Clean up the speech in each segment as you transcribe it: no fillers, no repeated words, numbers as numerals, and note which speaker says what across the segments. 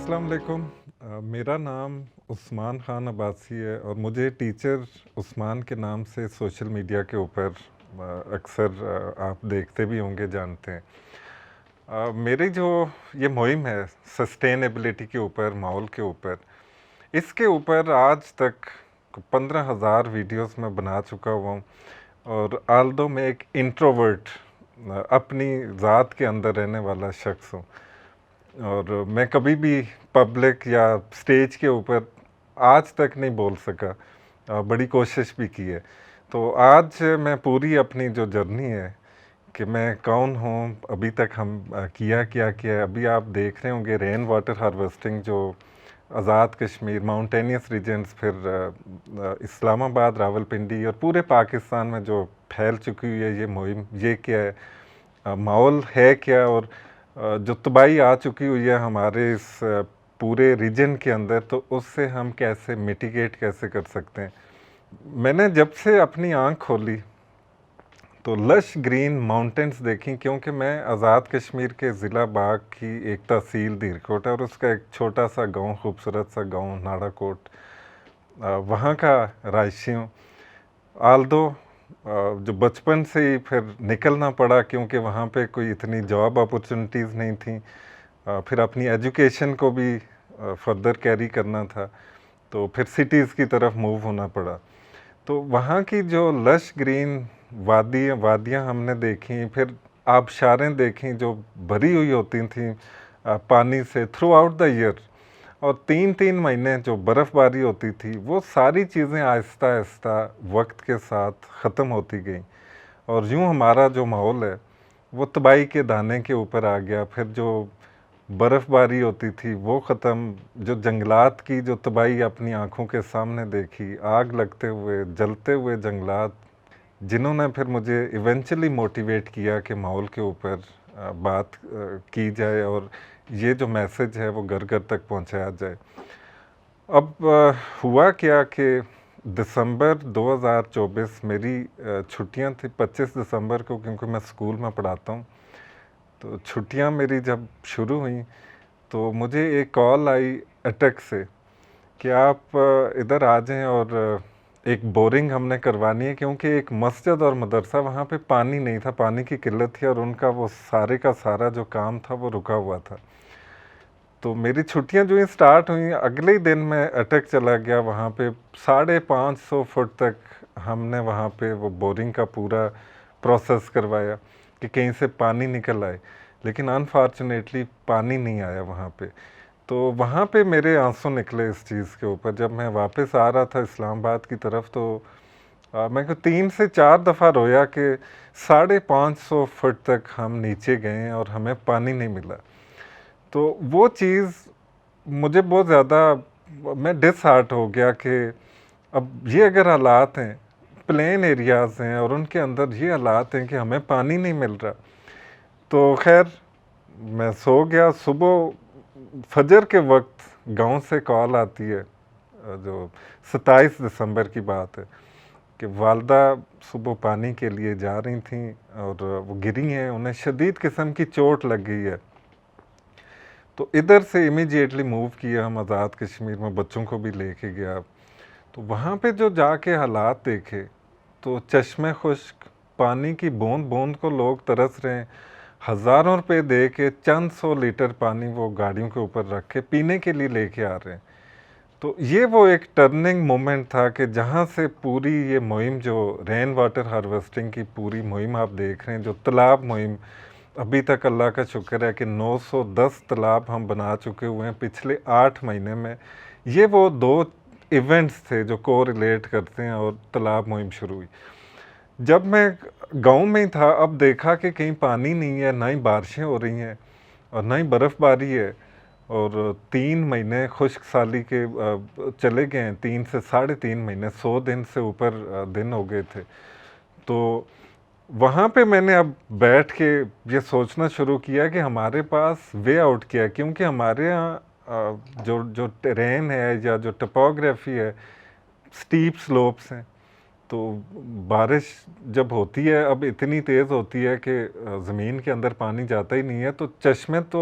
Speaker 1: अस्सलाम वालेकुम। मेरा नाम उस्मान ख़ान अब्बासी है और मुझे टीचर उस्मान के नाम से सोशल मीडिया के ऊपर अक्सर आप देखते भी होंगे, जानते हैं। मेरी जो ये मुहिम है सस्टेनेबिलिटी के ऊपर, माहौल के ऊपर, इसके ऊपर आज तक 15,000 वीडियोस मैं बना चुका हुआ हूँ। और आल्दो मैं एक इंट्रोवर्ट, अपनी ज़ात के अंदर रहने वाला शख्स हूँ, और मैं कभी भी पब्लिक या स्टेज के ऊपर आज तक नहीं बोल सका। बड़ी कोशिश भी की है। तो आज मैं पूरी अपनी जो जर्नी है कि मैं कौन हूँ, अभी तक हम किया क्या है, अभी आप देख रहे होंगे रेन वाटर हार्वेस्टिंग जो आज़ाद कश्मीर, माउंटेनियस रीजन्स, फिर इस्लामाबाद, रावलपिंडी और पूरे पाकिस्तान में जो फैल चुकी हुई है ये मुहिम, ये क्या है, माहौल है क्या, और जो तबाही आ चुकी हुई है हमारे इस पूरे रीजन के अंदर, तो उससे हम कैसे मिटिगेट कैसे कर सकते हैं। मैंने जब से अपनी आँख खोली तो लश ग्रीन माउंटेन्स देखी, क्योंकि मैं आज़ाद कश्मीर के ज़िला बाग की एक तहसील दीरकोट है और उसका एक छोटा सा गांव, खूबसूरत सा गांव नाड़ाकोट, वहाँ का रहायशी हूँ। आल्दो जो बचपन से ही फिर निकलना पड़ा, क्योंकि वहाँ पे कोई इतनी जॉब अपॉर्चुनिटीज़ नहीं थी। फिर अपनी एजुकेशन को भी फर्दर कैरी करना था, तो फिर सिटीज़ की तरफ मूव होना पड़ा। तो वहाँ की जो लश ग्रीन वादियाँ हमने देखी, फिर आबशारें देखी जो भरी हुई होती थी पानी से थ्रू आउट द ईयर, और 3-3 महीने जो बर्फ़बारी होती थी, वो सारी चीज़ें आहिस्ता आहिस्ता वक्त के साथ ख़त्म होती गई, और यूँ हमारा जो माहौल है वो तबाही के दाने के ऊपर आ गया। फिर जो बर्फ़बारी होती थी वो ख़त्म, जो जंगलात की जो तबाही अपनी आँखों के सामने देखी, आग लगते हुए जलते हुए जंगलात, जिन्होंने फिर मुझे इवेंचुअली मोटिवेट किया कि माहौल के ऊपर बात की जाए और ये जो मैसेज है वो घर घर तक पहुंचाया जाए। अब हुआ क्या कि दिसंबर 2024 मेरी छुट्टियां थी 25 दिसंबर को, क्योंकि मैं स्कूल में पढ़ाता हूँ। तो छुट्टियां मेरी जब शुरू हुई तो मुझे एक कॉल आई अटक से कि आप इधर आ जाएं, और एक बोरिंग हमने करवानी है, क्योंकि एक मस्जिद और मदरसा, वहाँ पे पानी नहीं था, पानी की किल्लत थी, और उनका वो सारे का सारा जो काम था वो रुका हुआ था। तो मेरी छुट्टियां जो ही स्टार्ट हुई, अगले ही दिन मैं अटक चला गया वहाँ पे। 550 फुट तक हमने वहाँ पे वो बोरिंग का पूरा प्रोसेस करवाया कि कहीं से पानी निकल आए, लेकिन अनफॉर्चुनेटली पानी नहीं आया वहाँ पे। तो वहाँ पे मेरे आंसू निकले इस चीज़ के ऊपर। जब मैं वापस आ रहा था इस्लामाबाद की तरफ, तो मैं को 3 से 4 दफ़ा रोया कि 550 फुट तक हम नीचे गए और हमें पानी नहीं मिला। तो वो चीज़ मुझे बहुत ज़्यादा, मैं डिसहार्ट हो गया कि अब ये अगर हालात हैं, प्लेन एरियाज़ हैं और उनके अंदर ये हालात हैं कि हमें पानी नहीं मिल रहा। तो खैर मैं सो गया। सुबह फजर के वक्त गांव से कॉल आती है, जो 27 दिसंबर की बात है, कि वालदा सुबह पानी के लिए जा रही थी और वो गिरी हैं, उन्हें शदीद किस्म की चोट लग गई है। तो इधर से इमीडिएटली मूव किया हम आज़ाद कश्मीर में, बच्चों को भी लेके गया। तो वहाँ पे जो जाके हालात देखे, तो चश्मे खुश्क, पानी की बूंद बूंद को लोग तरस रहे हैं। हज़ारों रुपए दे के चंद 100 लीटर पानी वो गाड़ियों के ऊपर रख के पीने के लिए लेके आ रहे हैं। तो ये वो एक टर्निंग मोमेंट था कि जहाँ से पूरी ये मुहिम, जो रेन वाटर हार्वेस्टिंग की पूरी मुहिम आप देख रहे हैं, जो तालाब मुहिम, अभी तक अल्लाह का शुक्र है कि 910 तालाब हम बना चुके हुए हैं पिछले 8 महीने में। ये वो 2 इवेंट्स थे जो को रिलेट करते हैं और तालाब मुहिम शुरू हुई। जब मैं गांव में ही था, अब देखा कि कहीं पानी नहीं है, ना ही बारिशें हो रही हैं और ना ही बर्फ़बारी है, और 3 महीने खुश्क साली के चले गए हैं, 3 से 3.5 महीने, 100 दिन से ऊपर दिन हो गए थे। तो वहाँ पे मैंने अब बैठ के ये सोचना शुरू किया कि हमारे पास वे आउट क्या है, क्योंकि हमारे यहाँ जो जो टेरेन है या जो टपोग्राफी है, स्टीप स्लोप्स हैं। तो बारिश जब होती है, अब इतनी तेज़ होती है कि ज़मीन के अंदर पानी जाता ही नहीं है, तो चश्मे तो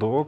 Speaker 1: 2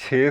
Speaker 1: 6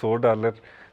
Speaker 1: $100,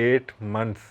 Speaker 1: 8 months,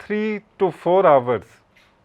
Speaker 1: 3 to 4 hours,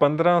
Speaker 1: 15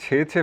Speaker 1: 6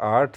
Speaker 1: 8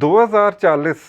Speaker 1: 2040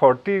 Speaker 1: 40